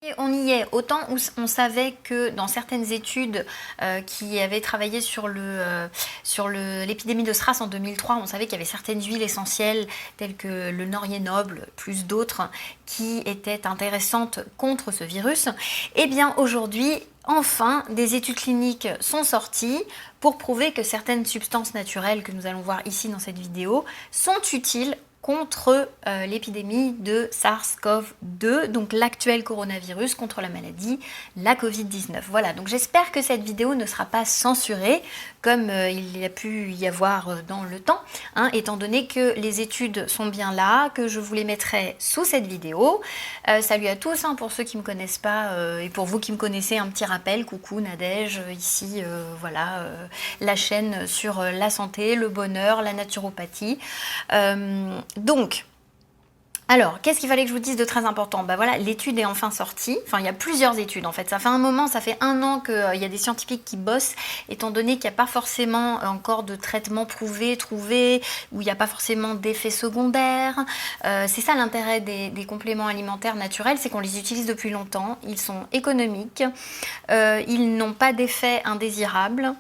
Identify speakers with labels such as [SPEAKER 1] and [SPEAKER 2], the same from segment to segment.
[SPEAKER 1] Et on y est, autant où on savait que dans certaines études qui avaient travaillé sur l'épidémie de SRAS en 2003, on savait qu'il y avait certaines huiles essentielles telles que le laurier noble, plus d'autres, qui étaient intéressantes contre ce virus. Et bien aujourd'hui, enfin, des études cliniques sont sorties pour prouver que certaines substances naturelles que nous allons voir ici dans cette vidéo sont utiles contre l'épidémie de SARS-CoV-2, donc l'actuel coronavirus contre la maladie, la Covid-19. Voilà, donc j'espère que cette vidéo ne sera pas censurée, comme il y a pu y avoir dans le temps, hein, étant donné que les études sont bien là, que je vous les mettrai sous cette vidéo. Salut à tous, hein, pour ceux qui ne me connaissent pas, et pour vous qui me connaissez, un petit rappel, coucou Nadège, ici, voilà, la chaîne sur la santé, le bonheur, la naturopathie. Donc, alors, qu'est-ce qu'il fallait que je vous dise de très important? Bah voilà, l'étude est enfin sortie. Enfin, il y a plusieurs études en fait. Ça fait un moment, ça fait 1 an qu'il y a des scientifiques qui bossent, étant donné qu'il n'y a pas forcément encore de traitement prouvé, trouvé, où il n'y a pas forcément d'effets secondaires. C'est ça l'intérêt des compléments alimentaires naturels, c'est qu'on les utilise depuis longtemps. Ils sont économiques, ils n'ont pas d'effets indésirables.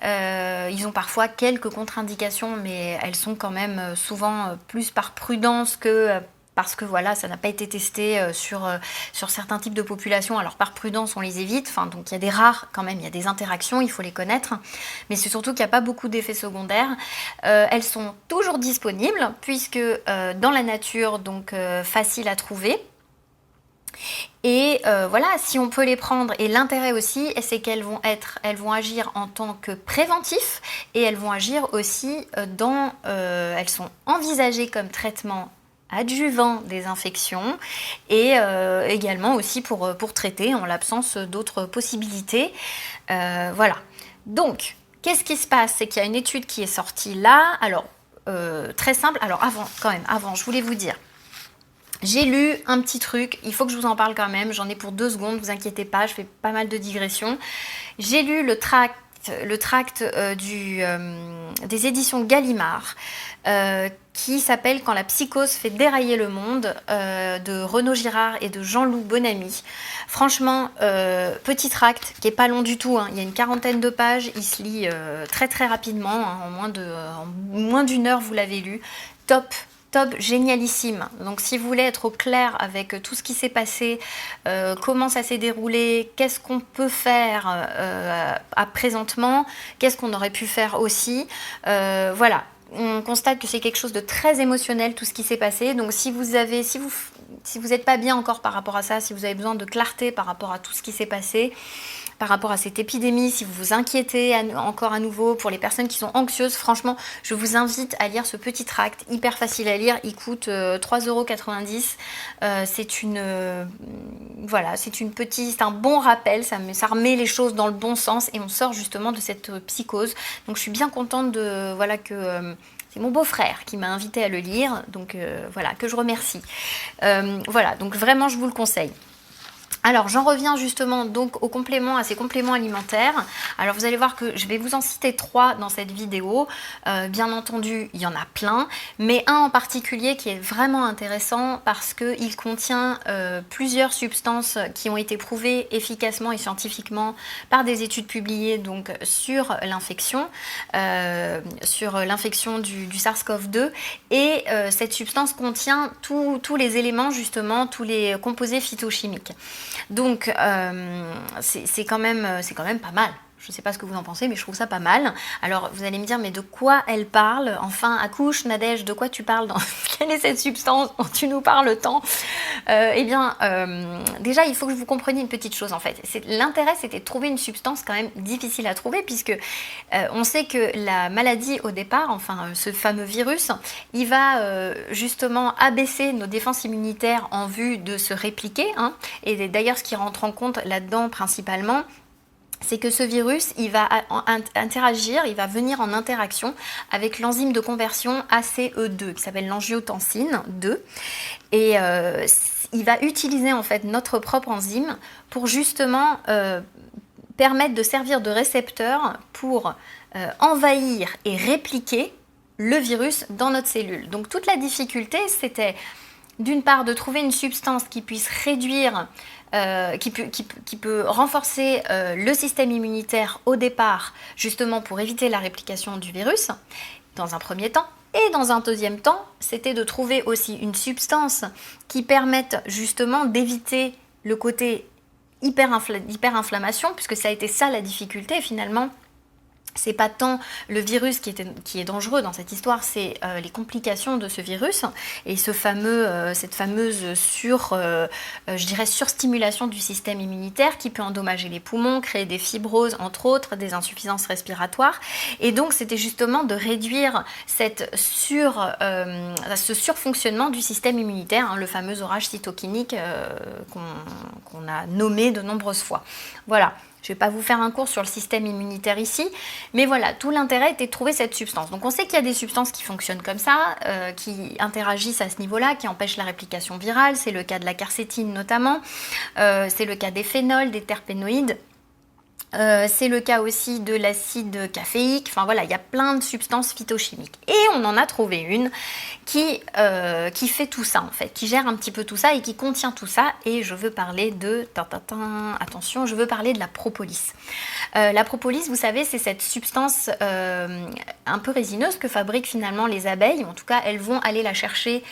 [SPEAKER 1] Ils ont parfois quelques contre-indications, mais elles sont quand même souvent plus par prudence que parce que voilà, ça n'a pas été testé sur certains types de populations. Alors par prudence, on les évite. Enfin, donc il y a des rares quand même, il y a des interactions, il faut les connaître. Mais c'est surtout qu'il n'y a pas beaucoup d'effets secondaires. Elles sont toujours disponibles, puisque dans la nature, donc facile à trouver. Et voilà, si on peut les prendre, et l'intérêt aussi, c'est qu'elles vont agir en tant que préventif, et elles vont agir aussi elles sont envisagées comme traitement adjuvant des infections, et également aussi pour traiter en l'absence d'autres possibilités. Voilà. Donc, qu'est-ce qui se passe? C'est qu'il y a une étude qui est sortie là. Alors, très simple. Alors, avant, je voulais vous dire. J'ai lu un petit truc, il faut que je vous en parle quand même, j'en ai pour 2 secondes, vous inquiétez pas, je fais pas mal de digressions. J'ai lu le tract des éditions Gallimard, qui s'appelle Quand la psychose fait dérailler le monde, de Renaud Girard et de Jean-Loup Bonamy. Franchement, petit tract qui est pas long du tout, hein. Il y a une 40aine de pages, il se lit très très rapidement, hein, en moins d'1 heure vous l'avez lu. Top, génialissime. Donc si vous voulez être au clair avec tout ce qui s'est passé, comment ça s'est déroulé, qu'est-ce qu'on peut faire à présentement, qu'est-ce qu'on aurait pu faire aussi, voilà. On constate que c'est quelque chose de très émotionnel tout ce qui s'est passé. Donc si vous n'êtes pas bien encore par rapport à ça, si vous avez besoin de clarté par rapport à tout ce qui s'est passé, par rapport à cette épidémie, si vous vous inquiétez encore à nouveau, pour les personnes qui sont anxieuses, franchement, je vous invite à lire ce petit tract, hyper facile à lire, il coûte 3,90 €. C'est un bon rappel, ça remet les choses dans le bon sens et on sort justement de cette psychose. Donc je suis bien contente que c'est mon beau-frère qui m'a invité à le lire, donc voilà, que je remercie. Voilà, donc vraiment je vous le conseille. Alors j'en reviens justement donc à ces compléments alimentaires. Alors vous allez voir que je vais vous en citer 3 dans cette vidéo. Bien entendu, il y en a plein, mais un en particulier qui est vraiment intéressant parce qu'il contient plusieurs substances qui ont été prouvées efficacement et scientifiquement par des études publiées donc sur l'infection du SARS-CoV-2, et cette substance contient tous les éléments justement, tous les composés phytochimiques. Donc c'est quand même pas mal. Je ne sais pas ce que vous en pensez, mais je trouve ça pas mal. Alors vous allez me dire, mais de quoi elle parle? Enfin, accouche Nadège, de quoi tu parles Quelle est cette substance dont tu nous parles tant? Déjà, il faut que vous compreniez une petite chose en fait. L'intérêt, c'était de trouver une substance quand même difficile à trouver, puisque on sait que la maladie au départ, enfin ce fameux virus, il va justement abaisser nos défenses immunitaires en vue de se répliquer, hein. Et d'ailleurs, ce qui rentre en compte là-dedans principalement, c'est que ce virus, il va interagir, il va venir en interaction avec l'enzyme de conversion ACE2, qui s'appelle l'angiotensine 2. Et il va utiliser en fait notre propre enzyme pour justement permettre de servir de récepteur pour envahir et répliquer le virus dans notre cellule. Donc toute la difficulté, c'était d'une part, de trouver une substance qui puisse réduire, qui peut renforcer le système immunitaire au départ, justement pour éviter la réplication du virus, dans un premier temps. Et dans un deuxième temps, c'était de trouver aussi une substance qui permette justement d'éviter le côté hyperinflammation, puisque ça a été ça la difficulté finalement. C'est pas tant le virus qui est dangereux dans cette histoire, c'est les complications de ce virus et cette fameuse je dirais surstimulation du système immunitaire qui peut endommager les poumons, créer des fibroses entre autres, des insuffisances respiratoires. Et donc c'était justement de réduire ce surfonctionnement du système immunitaire, le fameux orage cytokinique qu'on a nommé de nombreuses fois. Voilà. Je ne vais pas vous faire un cours sur le système immunitaire ici, mais voilà, tout l'intérêt était de trouver cette substance. Donc on sait qu'il y a des substances qui fonctionnent comme ça, qui interagissent à ce niveau-là, qui empêchent la réplication virale, c'est le cas de la quercétine notamment, c'est le cas des phénols, des terpénoïdes. C'est le cas aussi de l'acide caféique, enfin voilà, il y a plein de substances phytochimiques. Et on en a trouvé une qui fait tout ça en fait, qui gère un petit peu tout ça et qui contient tout ça. Et je veux parler attention, je veux parler de la propolis. La propolis, vous savez, c'est cette substance un peu résineuse que fabriquent finalement les abeilles. En tout cas, elles vont aller la chercher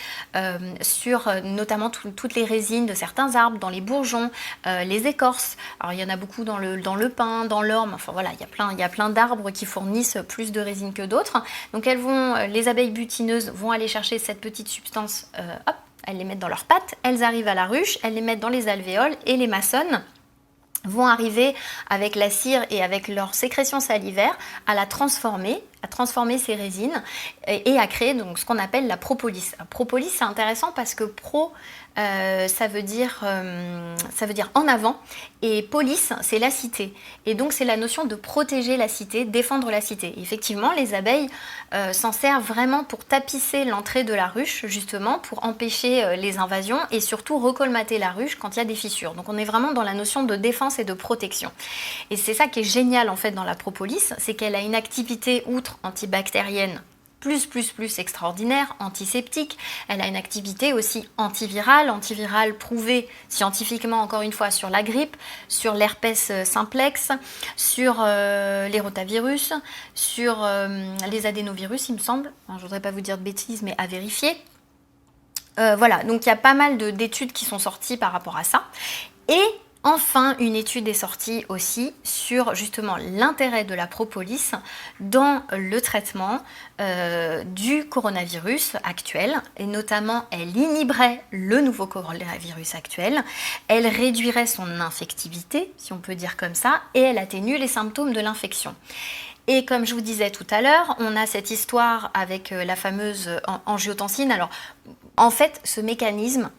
[SPEAKER 1] sur notamment toutes les résines de certains arbres, dans les bourgeons, les écorces. Alors il y en a beaucoup dans le pin, dans l'orme, enfin voilà, il y a plein d'arbres qui fournissent plus de résine que d'autres. Donc les abeilles butineuses vont aller chercher cette petite substance, elles les mettent dans leurs pattes, elles arrivent à la ruche, elles les mettent dans les alvéoles et les maçonnes vont arriver avec la cire et avec leur sécrétion salivaire à la transformer, ces résines et à créer donc ce qu'on appelle la propolis. Propolis, c'est intéressant parce que ça veut dire en avant, et polis, c'est la cité. Et donc c'est la notion de protéger la cité, défendre la cité. Et effectivement, les abeilles s'en servent vraiment pour tapisser l'entrée de la ruche, justement, pour empêcher les invasions et surtout recolmater la ruche quand il y a des fissures. Donc on est vraiment dans la notion de défense et de protection. Et c'est ça qui est génial en fait dans la propolis, c'est qu'elle a une activité outre antibactérienne plus extraordinaire, antiseptique. Elle a une activité aussi antivirale prouvée scientifiquement encore une fois sur la grippe, sur l'herpès simplex, sur les rotavirus, sur les adénovirus il me semble. Enfin, je voudrais pas vous dire de bêtises mais à vérifier. Voilà, donc il y a pas mal d'études qui sont sorties par rapport à ça. Et enfin, une étude est sortie aussi sur justement l'intérêt de la propolis dans le traitement du coronavirus actuel. Et notamment, elle inhiberait le nouveau coronavirus actuel, elle réduirait son infectivité, si on peut dire comme ça, et elle atténue les symptômes de l'infection. Et comme je vous disais tout à l'heure, on a cette histoire avec la fameuse angiotensine. Alors, en fait, ce mécanisme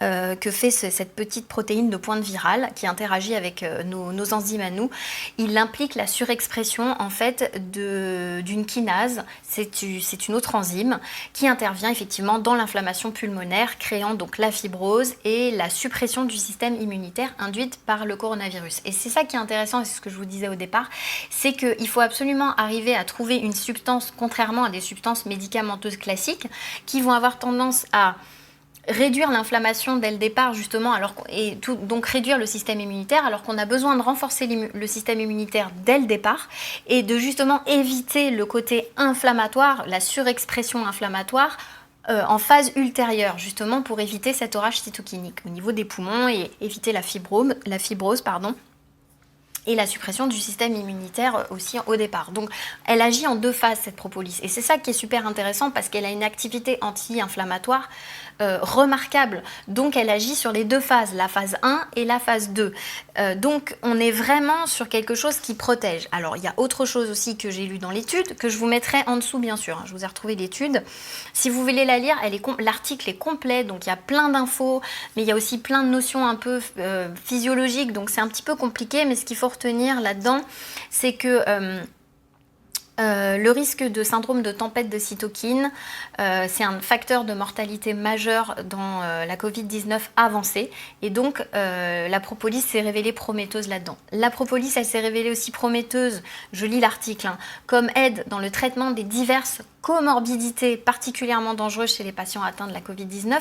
[SPEAKER 1] que fait cette petite protéine de pointe virale qui interagit avec nos enzymes à nous, il implique la surexpression en fait d'une kinase, c'est une autre enzyme qui intervient effectivement dans l'inflammation pulmonaire, créant donc la fibrose et la suppression du système immunitaire induite par le coronavirus. Et c'est ça qui est intéressant, et c'est ce que je vous disais au départ, c'est qu'il faut absolument arriver à trouver une substance, contrairement à des substances médicamenteuses classiques, qui vont avoir tendance à réduire l'inflammation dès le départ justement, donc réduire le système immunitaire, alors qu'on a besoin de renforcer le système immunitaire dès le départ et de justement éviter le côté inflammatoire, la surexpression inflammatoire en phase ultérieure, justement pour éviter cet orage cytokinique au niveau des poumons et éviter la fibrose, et la suppression du système immunitaire aussi au départ. Donc elle agit en deux phases cette propolis, et c'est ça qui est super intéressant parce qu'elle a une activité anti-inflammatoire remarquable. Donc elle agit sur les deux phases, la phase 1 et la phase 2. Donc on est vraiment sur quelque chose qui protège. Alors il y a autre chose aussi que j'ai lu dans l'étude, que je vous mettrai en dessous bien sûr, je vous ai retrouvé l'étude. Si vous voulez la lire, l'article est complet, donc il y a plein d'infos, mais il y a aussi plein de notions un peu physiologiques, donc c'est un petit peu compliqué, mais ce qu'il faut retenir là-dedans, c'est que le risque de syndrome de tempête de cytokine, c'est un facteur de mortalité majeur dans la Covid-19 avancée, et donc la propolis s'est révélée prometteuse là-dedans. La propolis, elle s'est révélée aussi prometteuse, je lis l'article, comme aide dans le traitement des diverses comorbidité particulièrement dangereuse chez les patients atteints de la Covid-19.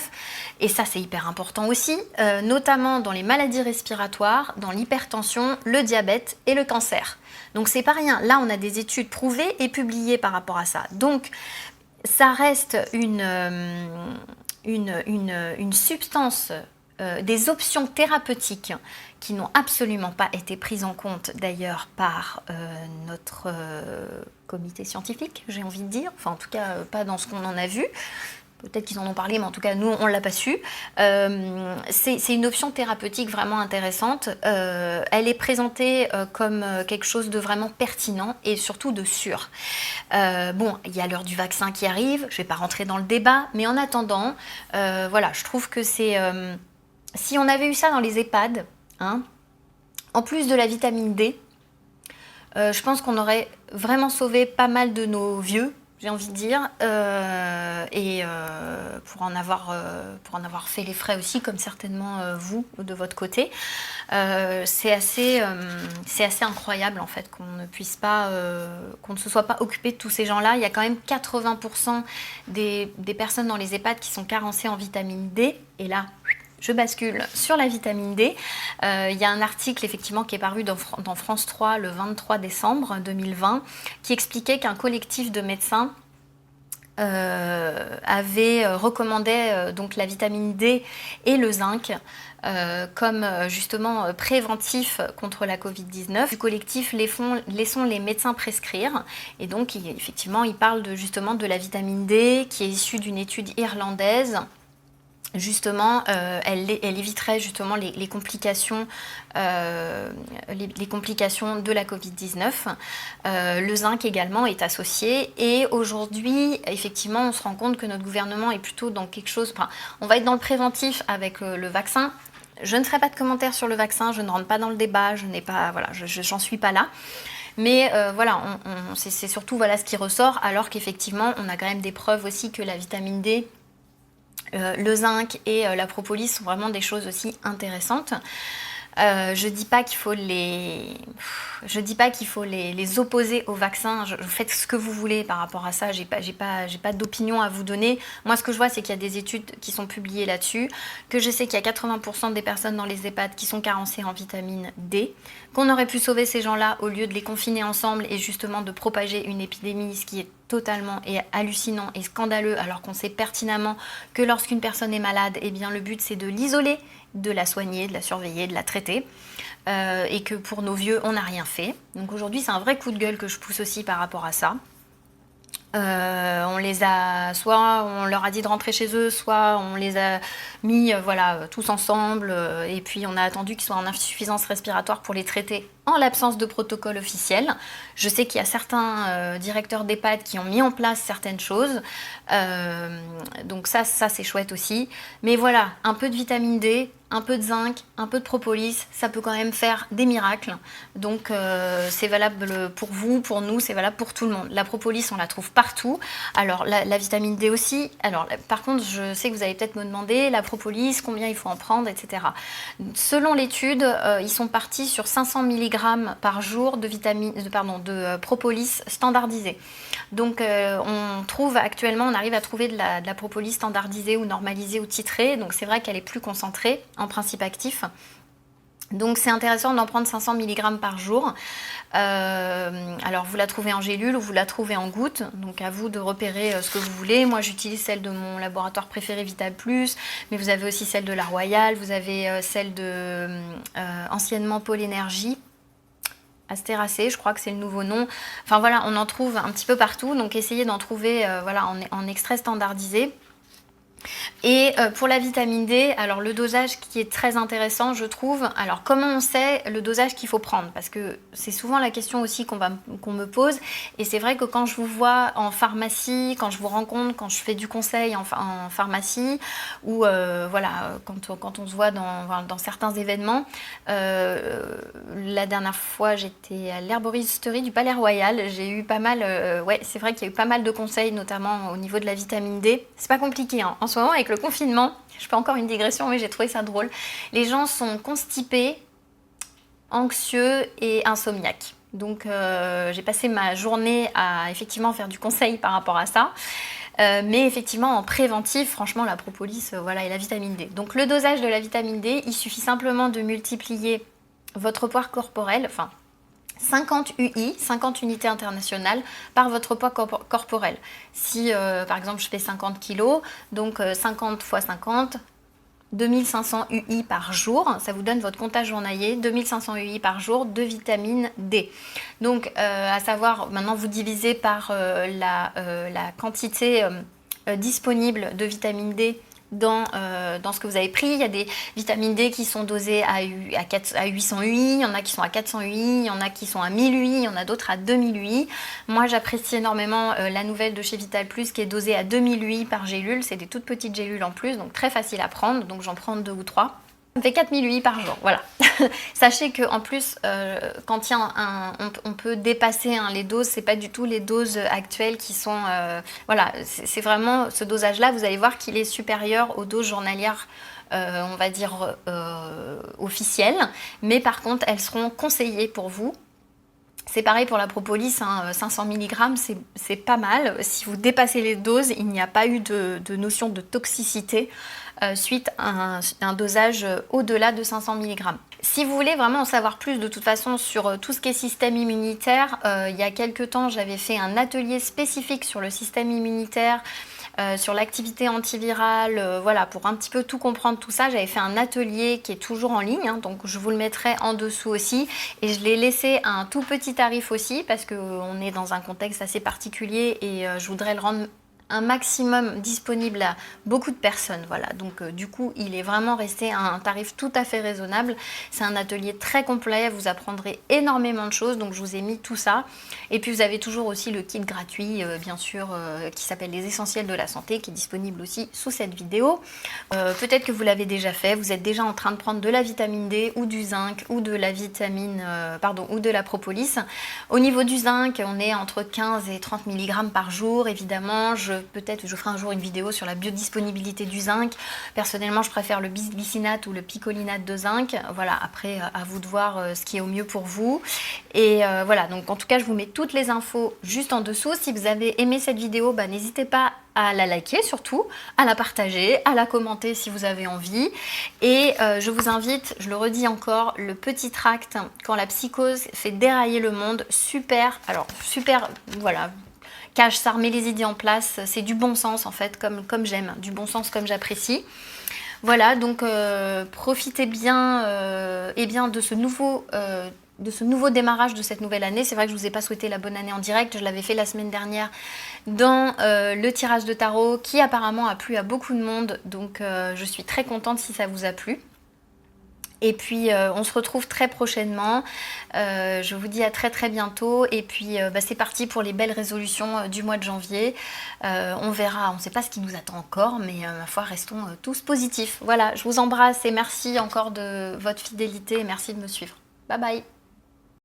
[SPEAKER 1] Et ça, c'est hyper important aussi, notamment dans les maladies respiratoires, dans l'hypertension, le diabète et le cancer. Donc c'est pas rien. Là, on a des études prouvées et publiées par rapport à ça. Donc ça reste une substance, des options thérapeutiques qui n'ont absolument pas été prises en compte d'ailleurs par notre comité scientifique, j'ai envie de dire. Enfin, en tout cas, pas dans ce qu'on en a vu. Peut-être qu'ils en ont parlé, mais en tout cas, nous, on ne l'a pas su. C'est une option thérapeutique vraiment intéressante. Elle est présentée comme quelque chose de vraiment pertinent et surtout de sûr. Bon, il y a l'heure du vaccin qui arrive, je ne vais pas rentrer dans le débat, mais en attendant, voilà, je trouve que c'est... si on avait eu ça dans les EHPAD, hein, en plus de la vitamine D, je pense qu'on aurait vraiment sauvé pas mal de nos vieux, j'ai envie de dire, pour en avoir fait les frais aussi, comme certainement vous, de votre côté. C'est assez incroyable en fait qu'on ne puisse pas, qu'on ne se soit pas occupé de tous ces gens-là. Il y a quand même 80% des personnes dans les EHPAD qui sont carencées en vitamine D, et là, je bascule sur la vitamine D. Il y a un article effectivement qui est paru dans France 3 le 23 décembre 2020 qui expliquait qu'un collectif de médecins avait recommandé donc la vitamine D et le zinc comme justement préventif contre la Covid-19. Du collectif Laissons les médecins prescrire. Et donc effectivement il parle justement de la vitamine D qui est issue d'une étude irlandaise. Justement, elle éviterait justement les complications, les complications de la Covid-19. Le zinc également est associé. Et aujourd'hui, effectivement, on se rend compte que notre gouvernement est plutôt dans quelque chose... Enfin, on va être dans le préventif avec le vaccin. Je ne ferai pas de commentaires sur le vaccin, je ne rentre pas dans le débat, j'en suis pas là. Mais voilà, c'est surtout voilà, ce qui ressort, alors qu'effectivement, on a quand même des preuves aussi que la vitamine D... le zinc et la propolis sont vraiment des choses aussi intéressantes. Je dis pas qu'il faut les opposer au vaccin. Faites ce que vous voulez par rapport à ça. J'ai pas d'opinion à vous donner. Moi, ce que je vois, c'est qu'il y a des études qui sont publiées là-dessus, que je sais qu'il y a 80% des personnes dans les EHPAD qui sont carencées en vitamine D, qu'on aurait pu sauver ces gens-là au lieu de les confiner ensemble et justement de propager une épidémie, ce qui est totalement et hallucinant et scandaleux, alors qu'on sait pertinemment que lorsqu'une personne est malade, eh bien le but c'est de l'isoler, de la soigner, de la surveiller, de la traiter, et que pour nos vieux on n'a rien fait. Donc aujourd'hui c'est un vrai coup de gueule que je pousse aussi par rapport à ça. Soit on leur a dit de rentrer chez eux, soit on les a mis tous ensemble, et puis on a attendu qu'ils soient en insuffisance respiratoire pour les traiter en l'absence de protocole officiel. Je sais qu'il y a certains directeurs d'EHPAD qui ont mis en place certaines choses, donc ça c'est chouette aussi. Mais voilà, un peu de vitamine D, un peu de zinc, un peu de propolis, ça peut quand même faire des miracles. Donc c'est valable pour vous, pour nous, c'est valable pour tout le monde. La propolis, on la trouve partout. Alors la vitamine D aussi. Alors par contre, je sais que vous allez peut-être me demander, la propolis, combien il faut en prendre, etc. Selon l'étude, ils sont partis sur 500 mg par jour de propolis standardisé. Donc on arrive à trouver de la propolis standardisée ou normalisée ou titrée. Donc c'est vrai qu'elle est plus concentrée en principe actif. Donc c'est intéressant d'en prendre 500 mg par jour. Alors vous la trouvez en gélule ou vous la trouvez en gouttes, donc à vous de repérer ce que vous voulez. Moi j'utilise celle de mon laboratoire préféré Vital Plus, mais vous avez aussi celle de la Royale, vous avez celle de anciennement Pôle Énergie, Astéracée, je crois que c'est le nouveau nom. Enfin voilà, on en trouve un petit peu partout, donc essayez d'en trouver en extrait standardisé. Et pour la vitamine D, alors le dosage qui est très intéressant, je trouve. Alors comment on sait le dosage qu'il faut prendre? Parce que c'est souvent la question aussi qu'on me pose. Et c'est vrai que quand je vous vois en pharmacie, quand je vous rencontre, quand je fais du conseil en pharmacie, ou quand on se voit dans certains événements, la dernière fois j'étais à l'herboristerie du Palais Royal, j'ai eu pas mal, c'est vrai qu'il y a eu pas mal de conseils, notamment au niveau de la vitamine D. C'est pas compliqué, hein. En ce moment, avec le confinement, je fais encore une digression, mais j'ai trouvé ça drôle. Les gens sont constipés, anxieux et insomniaques. Donc j'ai passé ma journée à effectivement faire du conseil par rapport à ça. Mais effectivement en préventif, franchement la propolis voilà, et la vitamine D. Donc le dosage de la vitamine D, il suffit simplement de multiplier votre poids corporel, enfin 50 UI, 50 unités internationales par votre poids corporel. Si par exemple je fais 50 kg, donc 50 x 50, 2500 UI par jour, ça vous donne votre comptage journalier, 2500 UI par jour de vitamine D. Donc à savoir, maintenant vous divisez par la quantité disponible de vitamine D dans ce que vous avez pris. Il y a des vitamines D qui sont dosées à 800 UI, il y en a qui sont à 400 UI, il y en a qui sont à 1000 UI, il y en a d'autres à 2000 UI. Moi j'apprécie énormément la nouvelle de chez Vital Plus qui est dosée à 2000 UI par gélule, c'est des toutes petites gélules en plus, donc très facile à prendre, donc j'en prends 2 ou 3. Ça me fait 4000 UI par jour, voilà. Sachez qu'en plus, quand il y a on peut dépasser les doses, c'est pas du tout les doses actuelles qui sont... voilà, c'est vraiment ce dosage-là, vous allez voir qu'il est supérieur aux doses journalières, on va dire, officielles. Mais par contre, elles seront conseillées pour vous. C'est pareil pour la propolis, 500 mg, c'est pas mal. Si vous dépassez les doses, il n'y a pas eu de notion de toxicité suite à un dosage au-delà de 500 mg. Si vous voulez vraiment en savoir plus de toute façon sur tout ce qui est système immunitaire, il y a quelques temps j'avais fait un atelier spécifique sur le système immunitaire, sur l'activité antivirale, voilà, pour un petit peu tout comprendre tout ça. J'avais fait un atelier qui est toujours en ligne, hein, donc je vous le mettrai en dessous aussi, et je l'ai laissé à un tout petit tarif aussi parce qu'on est dans un contexte assez particulier et je voudrais le rendre un maximum disponible à beaucoup de personnes, voilà, donc du coup il est vraiment resté à un tarif tout à fait raisonnable. C'est un atelier très complet, vous apprendrez énormément de choses, donc je vous ai mis tout ça. Et puis vous avez toujours aussi le kit gratuit bien sûr qui s'appelle les essentiels de la santé, qui est disponible aussi sous cette vidéo. Peut-être que vous l'avez déjà fait, vous êtes déjà en train de prendre de la vitamine D ou du zinc ou de la vitamine ou de la propolis. Au niveau du zinc, on est entre 15 et 30 mg par jour. Évidemment, peut-être je ferai un jour une vidéo sur la biodisponibilité du zinc. Personnellement, je préfère le bisglycinate ou le picolinate de zinc. Voilà, après à vous de voir ce qui est au mieux pour vous. Et voilà, donc en tout cas, je vous mets toutes les infos juste en dessous. Si vous avez aimé cette vidéo, n'hésitez pas à la liker surtout, à la partager, à la commenter si vous avez envie. Et je vous invite, je le redis encore, le petit tract quand la psychose fait dérailler le monde, super, alors super, voilà, cache, ça remet les idées en place, c'est du bon sens en fait, comme j'aime, du bon sens comme j'apprécie. Voilà, donc profitez bien, et bien de ce nouveau démarrage de cette nouvelle année. C'est vrai que je ne vous ai pas souhaité la bonne année en direct, je l'avais fait la semaine dernière dans le tirage de tarot qui apparemment a plu à beaucoup de monde, donc je suis très contente si ça vous a plu. Et puis on se retrouve très prochainement, je vous dis à très bientôt, et puis c'est parti pour les belles résolutions du mois de janvier. On verra, on ne sait pas ce qui nous attend encore, mais ma foi, restons tous positifs. Voilà, je vous embrasse et merci encore de votre fidélité et merci de me suivre. Bye bye.